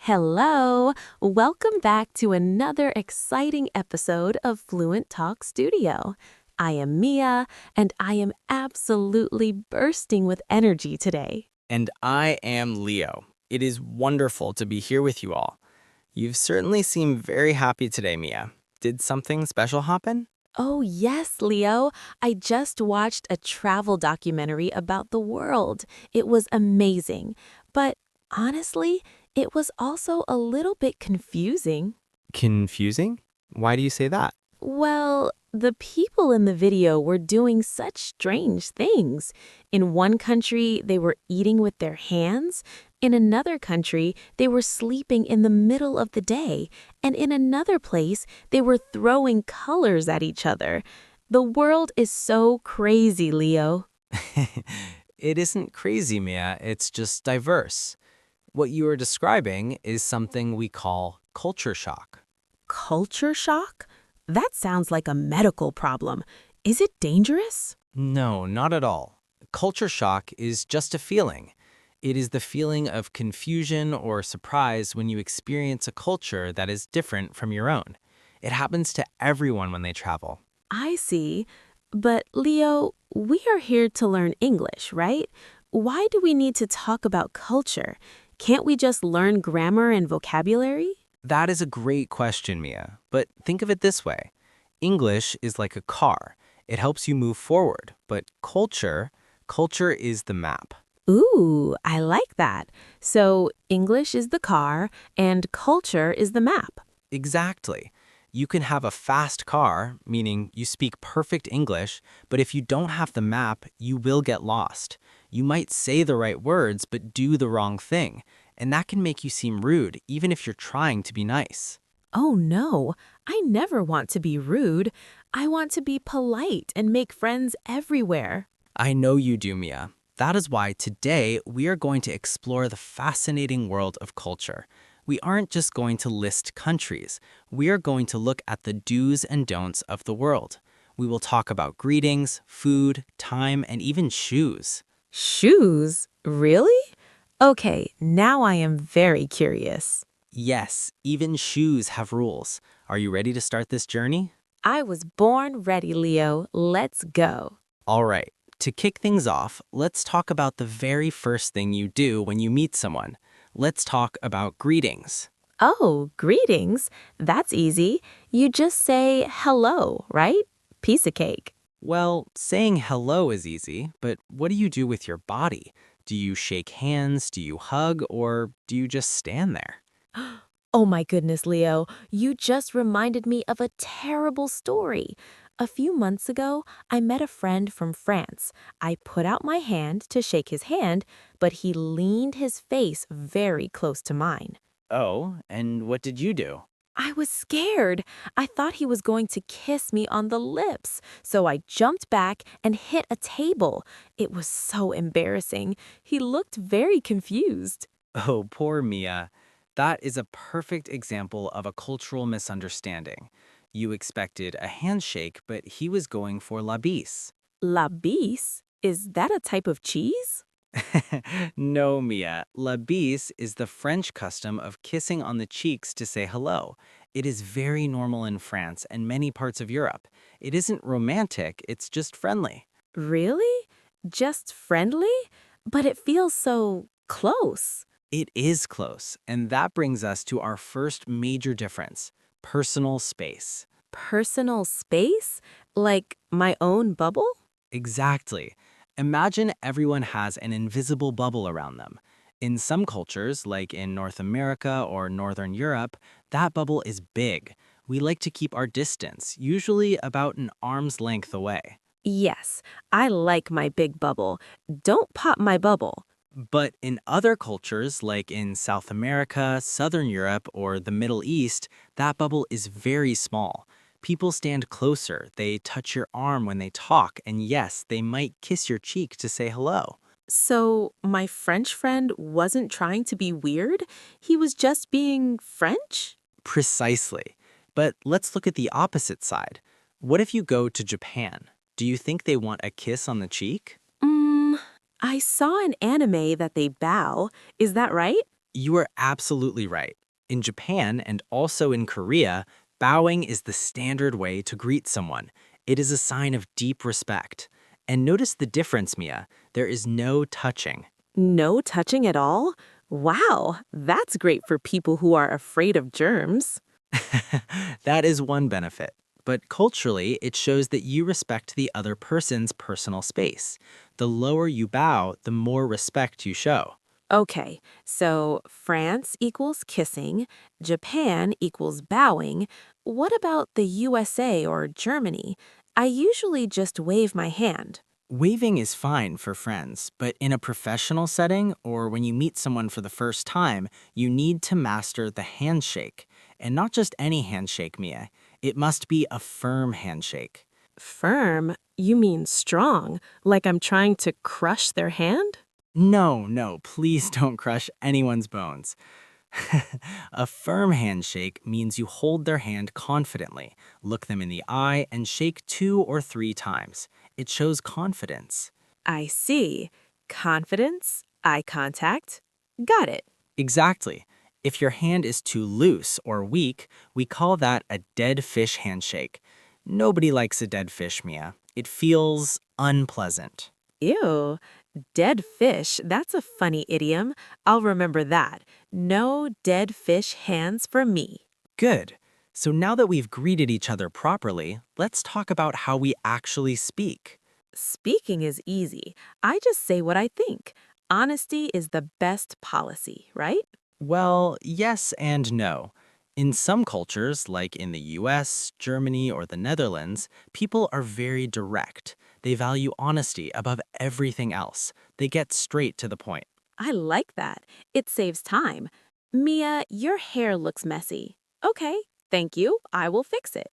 Hello! Welcome back to another exciting episode of Fluent Talk Studio. I am Mia, and I am absolutely bursting with energy today. And I am Leo. It is wonderful to be here with you all. You've certainly seemed very happy today, Mia. Did something special happen? Oh, yes, Leo. I just watched a travel documentary about the world. It was amazing. But honestly, it was also a little bit confusing. Confusing? Why do you say that? Well, the people in the video were doing such strange things. In one country, they were eating with their hands. In another country, they were sleeping in the middle of the day. And in another place, they were throwing colors at each other. The world is so crazy, Leo. It isn't crazy, Mia. It's just diverse. What you are describing is something we call culture shock. Culture shock? That sounds like a medical problem. Is it dangerous? No, not at all. Culture shock is just a feeling. It is the feeling of confusion or surprise when you experience a culture that is different from your own. It happens to everyone when they travel. I see. But Leo, we are here to learn English, right? Why do we need to talk about culture? Can't we just learn grammar and vocabulary? That is a great question, Mia. But think of it this way. English is like a car. It helps you move forward. But culture is the map. Ooh, I like that. So English is the car and culture is the map. Exactly. You can have a fast car, meaning you speak perfect English, but if you don't have the map, you will get lost. You might say the right words, but do the wrong thing, and that can make you seem rude, even if you're trying to be nice. Oh no, I never want to be rude. I want to be polite and make friends everywhere. I know you do, Mia. That is why today we are going to explore the fascinating world of culture. We aren't just going to list countries. We are going to look at the do's and don'ts of the world. We will talk about greetings, food, time, and even shoes. Shoes? Really? Okay, now I am very curious. Yes, even shoes have rules. Are you ready to start this journey? I was born ready, Leo. Let's go. All right, to kick things off, let's talk about the very first thing you do when you meet someone. Let's talk about greetings. Oh, greetings. That's easy. You just say hello, right? Piece of cake. Well, saying hello is easy, but what do you do with your body? Do you shake hands, do you hug, or do you just stand there? Oh my goodness, Leo, you just reminded me of a terrible story. A few months ago, I met a friend from France. I put out my hand to shake his hand, but he leaned his face very close to mine. Oh, and what did you do? I was scared. I thought he was going to kiss me on the lips, so I jumped back and hit a table. It was so embarrassing. He looked very confused. Oh, poor Mia. That is a perfect example of a cultural misunderstanding. You expected a handshake, but he was going for la bise. La bise? Is that a type of cheese? No, Mia. La bise is the French custom of kissing on the cheeks to say hello. It is very normal in France and many parts of Europe. It isn't romantic, it's just friendly. Really? Just friendly? But it feels so close. It is close, and that brings us to our first major difference, personal space. Personal space? Like my own bubble? Exactly. Imagine everyone has an invisible bubble around them. In some cultures, like in North America or Northern Europe, that bubble is big. We like to keep our distance, usually about an arm's length away. Yes, I like my big bubble. Don't pop my bubble. But in other cultures, like in South America, Southern Europe, or the Middle East, that bubble is very small. People stand closer, they touch your arm when they talk, and yes, they might kiss your cheek to say hello. So, my French friend wasn't trying to be weird? He was just being French? Precisely. But let's look at the opposite side. What if you go to Japan? Do you think they want a kiss on the cheek? Mm, I saw an anime that they bow. Is that right? You are absolutely right. In Japan and also in Korea, bowing is the standard way to greet someone. It is a sign of deep respect. And notice the difference, Mia. There is no touching. No touching at all? Wow, that's great for people who are afraid of germs. That is one benefit. But culturally, it shows that you respect the other person's personal space. The lower you bow, the more respect you show. Okay, so France equals kissing, Japan equals bowing. What about the USA or Germany? I usually just wave my hand. Waving is fine for friends, but in a professional setting or when you meet someone for the first time, you need to master the handshake. And not just any handshake, Mia. It must be a firm handshake. Firm? You mean strong, like I'm trying to crush their hand? No, no, please don't crush anyone's bones. A firm handshake means you hold their hand confidently, look them in the eye, and shake 2 or 3 times. It shows confidence. I see. Confidence, eye contact. Got it. Exactly. If your hand is too loose or weak, we call that a dead fish handshake. Nobody likes a dead fish, Mia. It feels unpleasant. Ew. Dead fish, that's a funny idiom. I'll remember that. No dead fish hands for me. Good. So now that we've greeted each other properly, let's talk about how we actually speak. Speaking is easy. I just say what I think. Honesty is the best policy, right? Well, yes and no. In some cultures, like in the US, Germany, or the Netherlands, people are very direct. They value honesty above everything else. They get straight to the point. I like that. It saves time. Mia, your hair looks messy. Okay, thank you. I will fix it.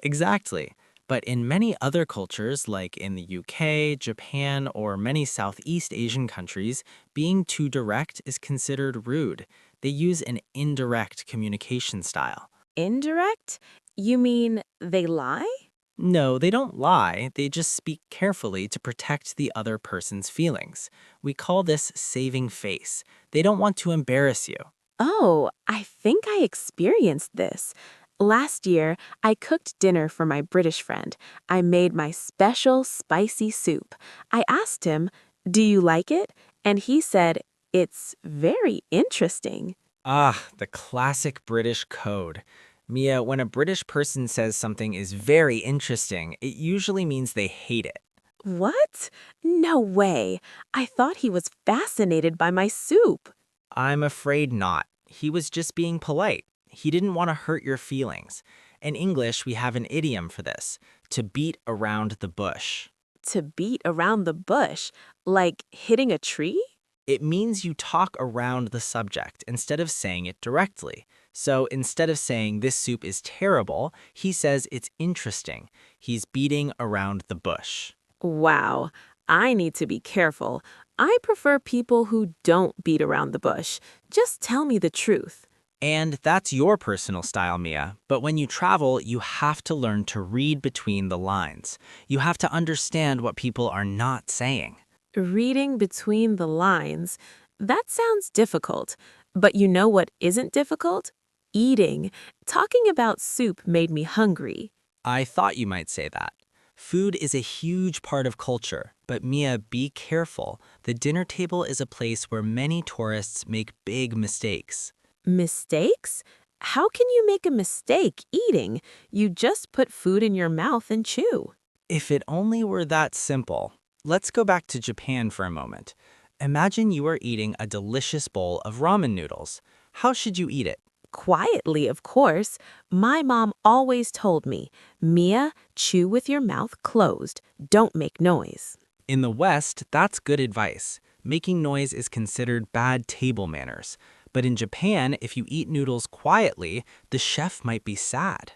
Exactly. But in many other cultures, like in the UK, Japan, or many Southeast Asian countries, being too direct is considered rude. They use an indirect communication style. Indirect? You mean they lie? No, they don't lie, they just speak carefully to protect the other person's feelings. We call this saving face. They don't want to embarrass you. Oh, I think I experienced this. Last year, I cooked dinner for my British friend. I made my special spicy soup. I asked him, "Do you like it?" And he said, "It's very interesting." Ah, the classic British code. Mia, when a British person says something is very interesting, it usually means they hate it. What? No way. I thought he was fascinated by my soup. I'm afraid not. He was just being polite. He didn't want to hurt your feelings. In English, we have an idiom for this, to beat around the bush. To beat around the bush, like hitting a tree? It means you talk around the subject instead of saying it directly. So instead of saying this soup is terrible, he says it's interesting. He's beating around the bush. Wow, I need to be careful. I prefer people who don't beat around the bush. Just tell me the truth. And that's your personal style, Mia. But when you travel, you have to learn to read between the lines. You have to understand what people are not saying. Reading between the lines, that sounds difficult. But you know what isn't difficult? Eating. Talking about soup made me hungry. I thought you might say that. Food is a huge part of culture, but Mia, be careful. The dinner table is a place where many tourists make big mistakes. Mistakes? How can you make a mistake eating? You just put food in your mouth and chew. If it only were that simple. Let's go back to Japan for a moment. Imagine you are eating a delicious bowl of ramen noodles. How should you eat it? Quietly, of course. My mom always told me, "Mia, chew with your mouth closed. Don't make noise." In the West, that's good advice. Making noise is considered bad table manners. But in Japan, if you eat noodles quietly, the chef might be sad.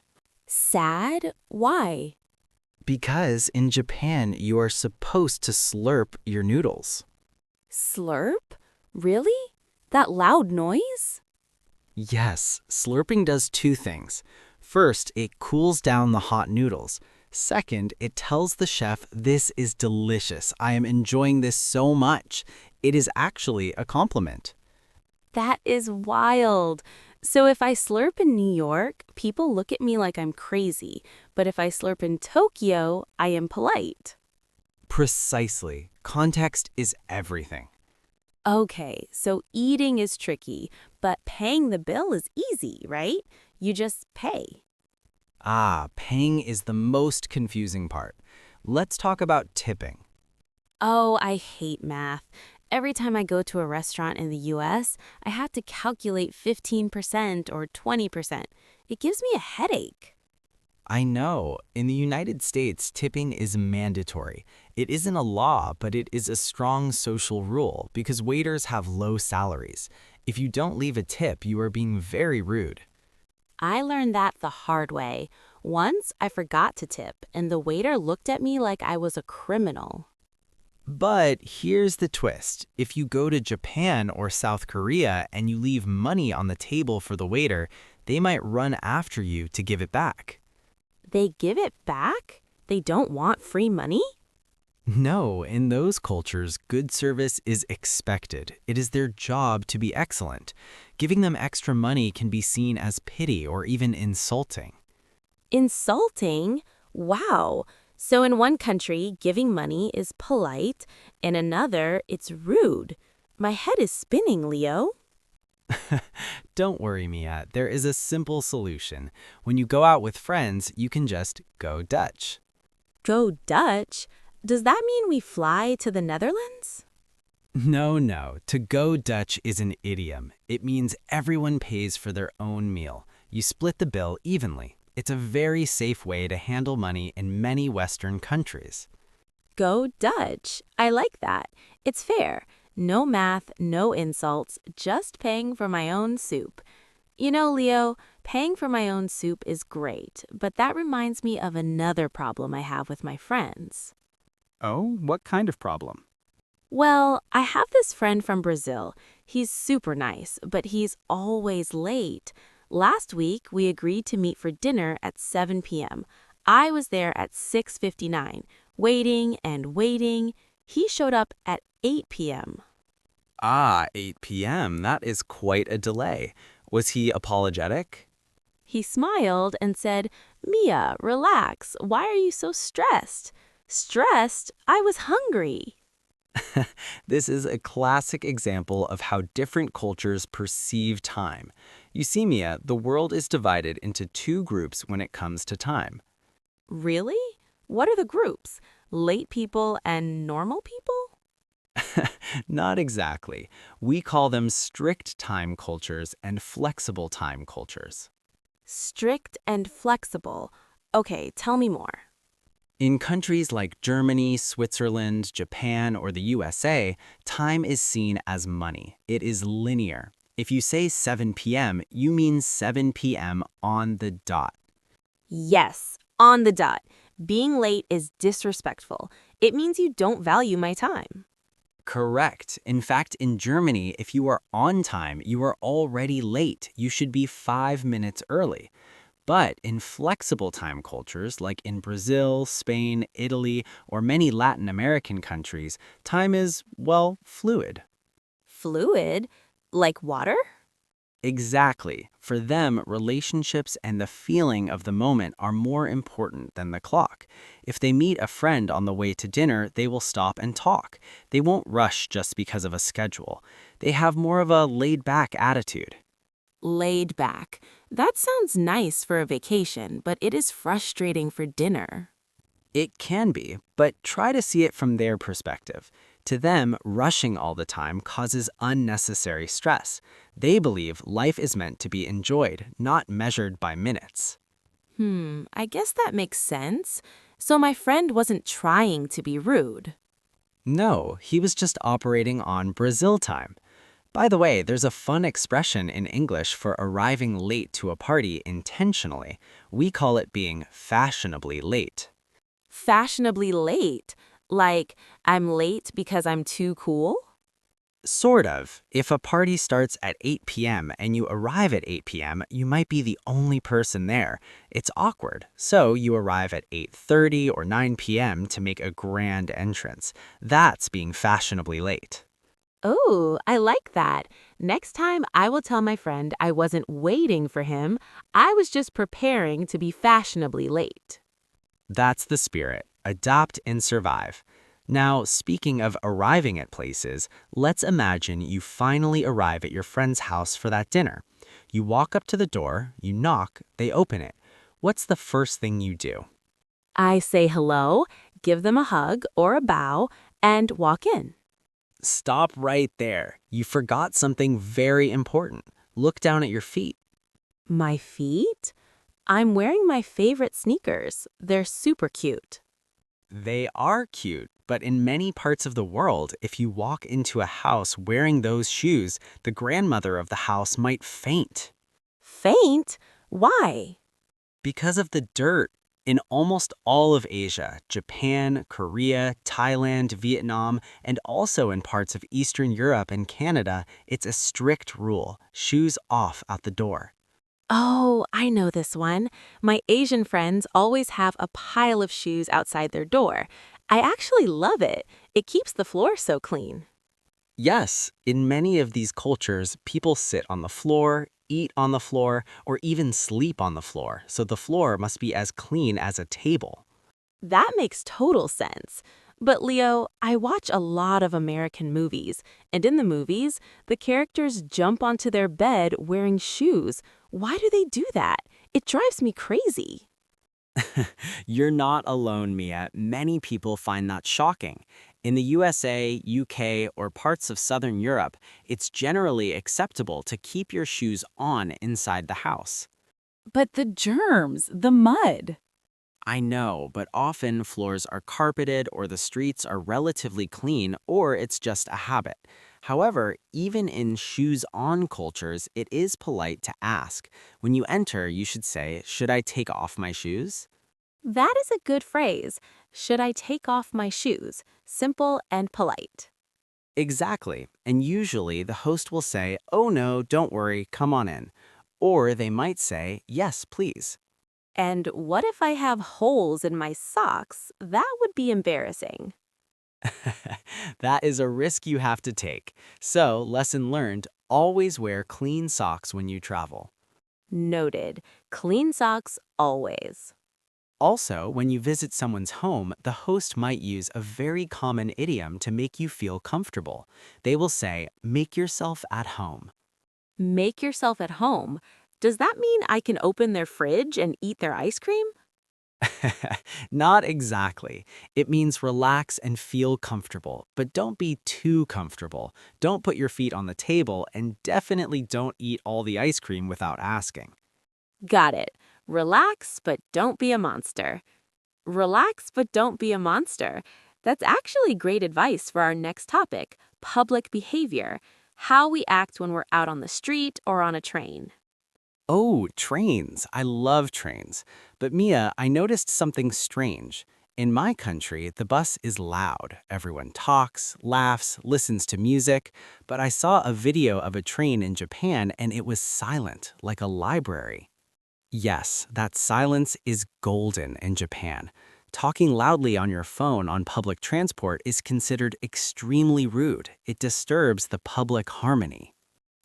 Sad? Why? Because in Japan, you are supposed to slurp your noodles. Slurp? Really? That loud noise? Yes, slurping does 2 things. First, it cools down the hot noodles. Second, it tells the chef, this is delicious. I am enjoying this so much. It is actually a compliment. That is wild. So if I slurp in New York, people look at me like I'm crazy. But if I slurp in Tokyo, I am polite. Precisely. Context is everything. Okay, so eating is tricky, but paying the bill is easy, right? You just pay. Paying is the most confusing part. Let's talk about tipping. Oh, I hate math. Every time I go to a restaurant in the US, I have to calculate 15% or 20%. It gives me a headache. I know. In the United States, tipping is mandatory. It isn't a law, but it is a strong social rule because waiters have low salaries. If you don't leave a tip, you are being very rude. I learned that the hard way. Once I forgot to tip, and the waiter looked at me like I was a criminal. But here's the twist. If you go to Japan or South Korea and you leave money on the table for the waiter, they might run after you to give it back. They give it back? They don't want free money? No, in those cultures, good service is expected. It is their job to be excellent. Giving them extra money can be seen as pity or even insulting. Insulting? Wow. So in one country, giving money is polite, in another, it's rude. My head is spinning, Leo. Don't worry, Mia. There is a simple solution. When you go out with friends, you can just go Dutch. Go Dutch? Does that mean we fly to the Netherlands? No. To go Dutch is an idiom. It means everyone pays for their own meal. You split the bill evenly. It's a very safe way to handle money in many Western countries. Go Dutch. I like that. It's fair. No math, no insults, just paying for my own soup. You know, Leo, paying for my own soup is great, but that reminds me of another problem I have with my friends. Oh, what kind of problem? Well, I have this friend from Brazil. He's super nice, but he's always late. Last week, we agreed to meet for dinner at 7 p.m. I was there at 6:59, waiting and waiting. He showed up at 8 p.m. 8 p.m. That is quite a delay. Was he apologetic? He smiled and said, "Mia, relax. Why are you so stressed?" Stressed? I was hungry. This is a classic example of how different cultures perceive time. You see, Mia, the world is divided into two groups when it comes to time. Really? What are the groups? Late people and normal people? Not exactly. We call them strict time cultures and flexible time cultures. Strict and flexible. Okay, tell me more. In countries like Germany, Switzerland, Japan, or the USA, time is seen as money. It is linear. If you say 7 p.m., you mean 7 p.m. on the dot. Yes, on the dot. Being late is disrespectful. It means you don't value my time. Correct. In fact, in Germany, if you are on time, you are already late. You should be 5 minutes early. But in flexible time cultures, like in Brazil, Spain, Italy, or many Latin American countries, time is, well, fluid. Fluid? Like water? Exactly. For them, relationships and the feeling of the moment are more important than the clock. If they meet a friend on the way to dinner, they will stop and talk. They won't rush just because of a schedule. They have more of a laid-back attitude. Laid back. That sounds nice for a vacation, but it is frustrating for dinner. It can be, but try to see it from their perspective. To them, rushing all the time causes unnecessary stress. They believe life is meant to be enjoyed, not measured by minutes. I guess that makes sense. So my friend wasn't trying to be rude. No, he was just operating on Brazil time. By the way, there's a fun expression in English for arriving late to a party intentionally. We call it being fashionably late. Fashionably late. Like, I'm late because I'm too cool? Sort of. If a party starts at 8 p.m. and you arrive at 8 p.m., you might be the only person there. It's awkward. So you arrive at 8:30 or 9 p.m. to make a grand entrance. That's being fashionably late. Oh, I like that. Next time I will tell my friend I wasn't waiting for him, I was just preparing to be fashionably late. That's the spirit. Adapt and survive. Now, speaking of arriving at places, let's imagine you finally arrive at your friend's house for that dinner. You walk up to the door, you knock, they open it. What's the first thing you do? I say hello, give them a hug or a bow, and walk in. Stop right there. You forgot something very important. Look down at your feet. My feet? I'm wearing my favorite sneakers. They're super cute. They are cute, but in many parts of the world, if you walk into a house wearing those shoes, the grandmother of the house might faint. Faint? Why? Because of the dirt. In almost all of Asia, Japan, Korea, Thailand, Vietnam, and also in parts of Eastern Europe and Canada, it's a strict rule. Shoes off out the door. Oh, I know this one. My Asian friends always have a pile of shoes outside their door. I actually love it. It keeps the floor so clean. Yes, in many of these cultures, people sit on the floor, eat on the floor, or even sleep on the floor, so the floor must be as clean as a table. That makes total sense. But Leo, I watch a lot of American movies, and in the movies, the characters jump onto their bed wearing shoes. Why do they do that? It drives me crazy. You're not alone, Mia. Many people find that shocking. In the USA, UK, or parts of Southern Europe, it's generally acceptable to keep your shoes on inside the house. But the germs, the mud. I know, but often floors are carpeted or the streets are relatively clean or it's just a habit. However, even in shoes-on cultures, it is polite to ask. When you enter, you should say, "Should I take off my shoes?" That is a good phrase. Should I take off my shoes? Simple and polite. Exactly. And usually the host will say, "Oh no, don't worry, come on in." Or they might say, "Yes, please." And what if I have holes in my socks? That would be embarrassing. That is a risk you have to take. So, lesson learned, always wear clean socks when you travel. Noted. Clean socks always. Also, when you visit someone's home, the host might use a very common idiom to make you feel comfortable. They will say, "Make yourself at home." Make yourself at home. Does that mean I can open their fridge and eat their ice cream? Not exactly. It means relax and feel comfortable, but don't be too comfortable. Don't put your feet on the table and definitely don't eat all the ice cream without asking. Got it. Relax, but don't be a monster. Relax, but don't be a monster. That's actually great advice for our next topic, public behavior, how we act when we're out on the street or on a train. Oh, trains. I love trains. But Mia, I noticed something strange. In my country, the bus is loud. Everyone talks, laughs, listens to music. But I saw a video of a train in Japan and it was silent, like a library. Yes, that silence is golden in Japan. Talking loudly on your phone on public transport is considered extremely rude. It disturbs the public harmony.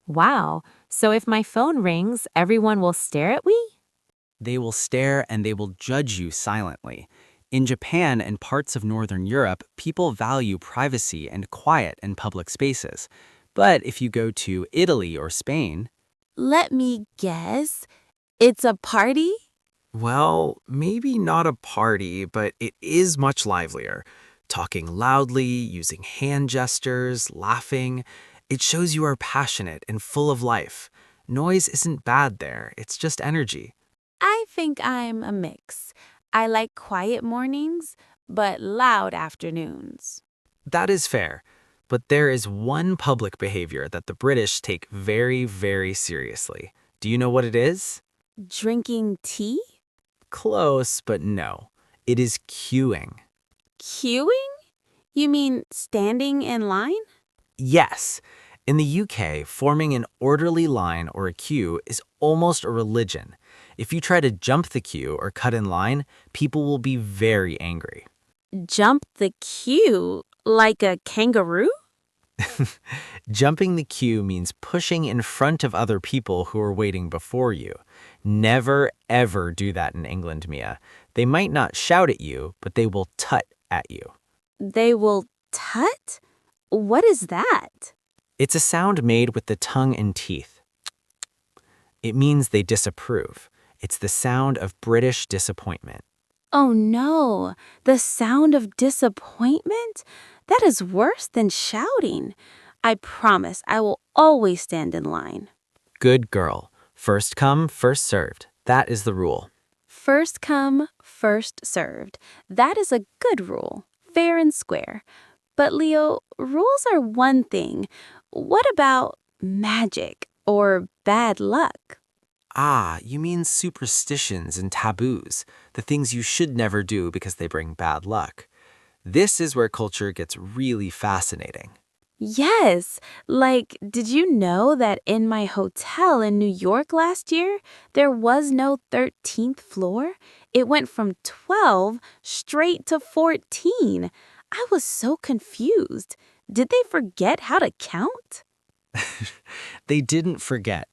Wow, so if my phone rings, everyone will stare at me? They will stare and they will judge you silently. In Japan and parts of Northern Europe, people value privacy and quiet in public spaces. But if you go to Italy or Spain, Let me guess. It's a party? well, maybe not a party, but it is much livelier. Talking loudly, using hand gestures, laughing. It shows you are passionate and full of life. Noise isn't bad there, it's just energy. I think I'm a mix. I like quiet mornings, but loud afternoons. That is fair. But there is one public behavior that the British take very, very seriously. Do you know what it is? Drinking tea? Close, but no. It is queuing. Queuing? You mean standing in line? Yes. In the UK, forming an orderly line or a queue is almost a religion. If you try to jump the queue or cut in line, people will be very angry. Jump the queue like a kangaroo? Jumping the queue means pushing in front of other people who are waiting before you. Never, ever do that in England, Mia. They might not shout at you, but they will tut at you. They will tut? What is that? It's a sound made with the tongue and teeth. It means they disapprove. It's the sound of British disappointment. Oh no, the sound of disappointment? That is worse than shouting. I promise I will always stand in line. Good girl. First come, first served. That is the rule. First come, first served. That is a good rule, fair and square. But Leo, rules are one thing. What about magic or bad luck? Ah, you mean superstitions and taboos, the things you should never do because they bring bad luck. This is where culture gets really fascinating. Yes, like, did you know that in my hotel in New York last year, there was no 13th floor? It went from 12 straight to 14. I was so confused. Did they forget how to count? They didn't forget.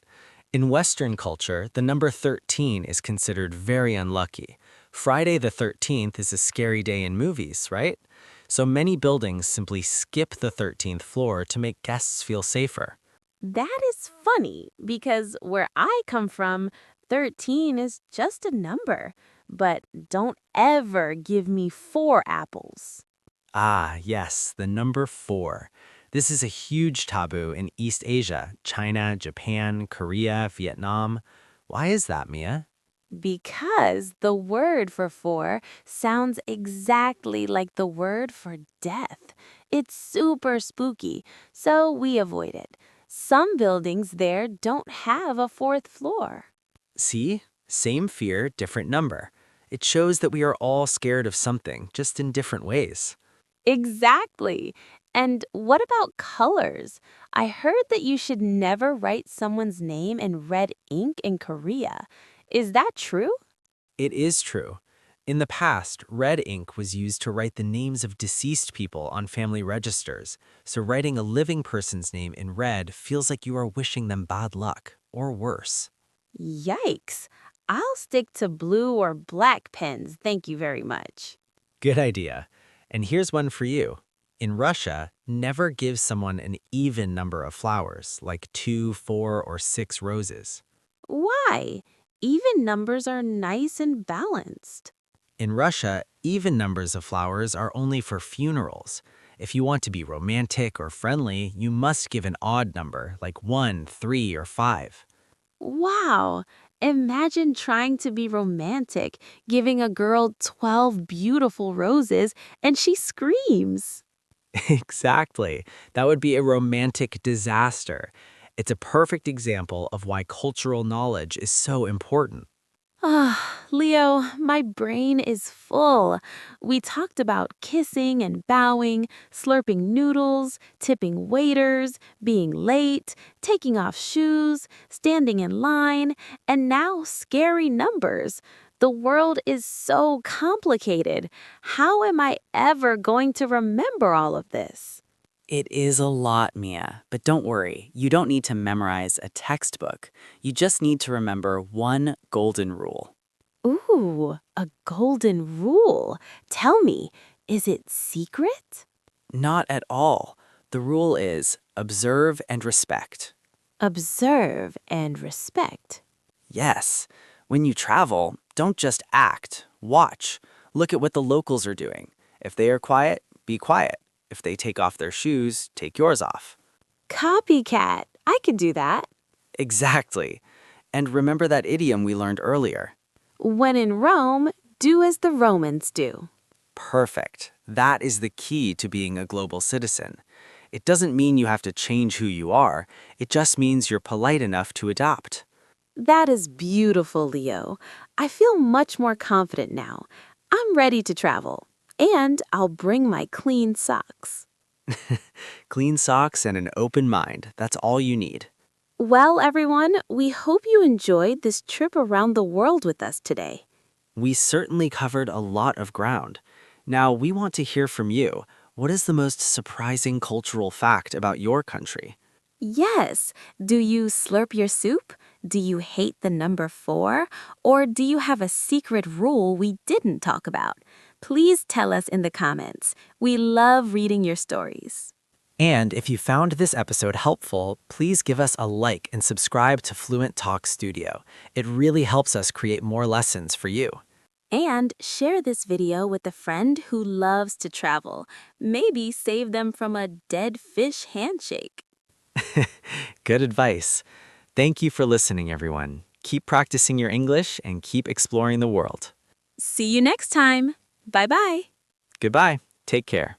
In Western culture, the number 13 is considered very unlucky. Friday the 13th is a scary day in movies, right? So many buildings simply skip the 13th floor to make guests feel safer. That is funny because where I come from, 13 is just a number. But don't ever give me 4 apples. Ah, yes, the number 4. This is a huge taboo in East Asia, China, Japan, Korea, Vietnam. Why is that, Mia? Because the word for 4 sounds exactly like the word for death. It's super spooky, so we avoid it. Some buildings there don't have a 4th floor. See? Same fear, different number. It shows that we are all scared of something, just in different ways. Exactly. And what about colors? I heard that you should never write someone's name in red ink in Korea. Is that true? It is true. In the past, red ink was used to write the names of deceased people on family registers, so writing a living person's name in red feels like you are wishing them bad luck, or worse. Yikes. I'll stick to blue or black pens, thank you very much. Good idea. And here's one for you. In Russia, never give someone an even number of flowers, like 2, 4, or 6 roses. Why? Even numbers are nice and balanced. In Russia, even numbers of flowers are only for funerals. If you want to be romantic or friendly, you must give an odd number, like 1, 3, or 5. Wow. Imagine trying to be romantic, giving a girl 12 beautiful roses, and she screams. Exactly. That would be a romantic disaster. It's a perfect example of why cultural knowledge is so important. Ah, Leo, my brain is full. We talked about kissing and bowing, slurping noodles, tipping waiters, being late, taking off shoes, standing in line, and now scary numbers. The world is so complicated. How am I ever going to remember all of this? It is a lot, Mia, but don't worry. You don't need to memorize a textbook. You just need to remember one golden rule. Ooh, a golden rule. Tell me, is it secret? Not at all. The rule is observe and respect. Observe and respect. Yes, when you travel, don't just act, watch. Look at what the locals are doing. If they are quiet, be quiet. If they take off their shoes, take yours off. Copycat. I could do that. Exactly. And remember that idiom we learned earlier. When in Rome, do as the Romans do. Perfect. That is the key to being a global citizen. It doesn't mean you have to change who you are. It just means you're polite enough to adopt. That is beautiful, Leo. I feel much more confident now. I'm ready to travel. And I'll bring my clean socks. Clean socks and an open mind. That's all you need. Well, everyone, we hope you enjoyed this trip around the world with us today. We certainly covered a lot of ground. Now, we want to hear from you. What is the most surprising cultural fact about your country? Yes. Do you slurp your soup? Do you hate the number 4? Or do you have a secret rule we didn't talk about? Please tell us in the comments. We love reading your stories. And if you found this episode helpful, please give us a like and subscribe to Fluent Talk Studio. It really helps us create more lessons for you. And share this video with a friend who loves to travel. Maybe save them from a dead fish handshake. Good advice. Thank you for listening, everyone. Keep practicing your English and keep exploring the world. See you next time. Bye-bye. Goodbye. Take care.